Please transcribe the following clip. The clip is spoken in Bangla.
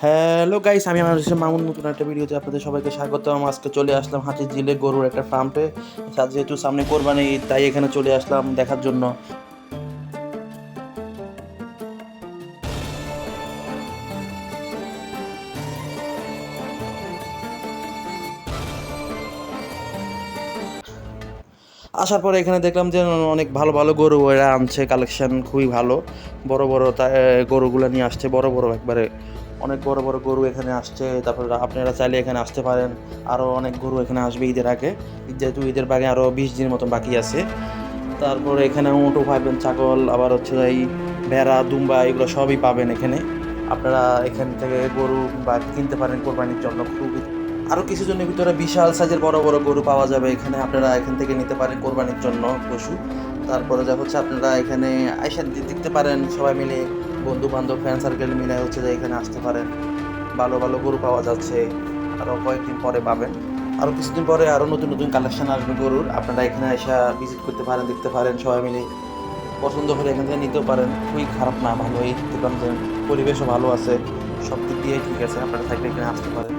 হ্যালো গাইস, আমি আমার হচ্ছে মামুন। নতুন একটা ভিডিওতে আপনাদের সবাইকে স্বাগতম। আজকে চলে আসলাম হাতিঝিলে গরুর একটা ফার্মে। যেহেতু সামনে কোরবানি ঈদ, তাই এখানে চলে আসলাম দেখার জন্য। আসার পরে এখানে দেখলাম যে অনেক ভালো ভালো গরু এরা আনছে, কালেকশন খুবই ভালো। বড় বড় গরুগুলো নিয়ে আসছে, বড় বড় একবারে অনেক বড় বড় গরু এখানে আসছে। তারপর আপনারা চাইলে এখানে আসতে পারেন। আরও অনেক গরু এখানে আসবে ঈদের আগে। যেহেতু ঈদের বাগে আরও 20 দিন মতন বাকি আছে। তারপরে এখানে উঁটও পাবেন, ছাগল, আবার হচ্ছে এই ভেড়া, দুম্বা, এগুলো সবই পাবেন এখানে। আপনারা এখান থেকে গরু বা কিনতে পারেন কোরবানির জন্য। খুবই আরও কিছুজনের ভিতরে বিশাল সাইজের বড় বড় গরু পাওয়া যাবে এখানে। আপনারা এখান থেকে নিতে পারেন কোরবানির জন্য পশু। তারপরে যা হচ্ছে আপনারা এখানে আইসা দেখতে পারেন, সবাই মিলে বন্ধু বান্ধব ফ্রেন্ড সার্কেল মিলে হচ্ছে যে এখানে আসতে পারেন। ভালো ভালো গরু পাওয়া যাচ্ছে, আরও কয়েকদিন পরে পাবেন। আরও কিছুদিন পরে আরও নতুন নতুন কালেকশন আসবে গরুর। আপনারা এখানে এসে ভিজিট করতে পারেন, দেখতে পারেন, সবাই মিলে পছন্দ হলে এখান থেকে নিতেও পারেন। খুবই খারাপ না, ভালোই দেখলাম যে পরিবেশও ভালো আছে, সব দিক দিয়ে ঠিক আছে। আপনারা থাকলে এখানে আসতে পারেন।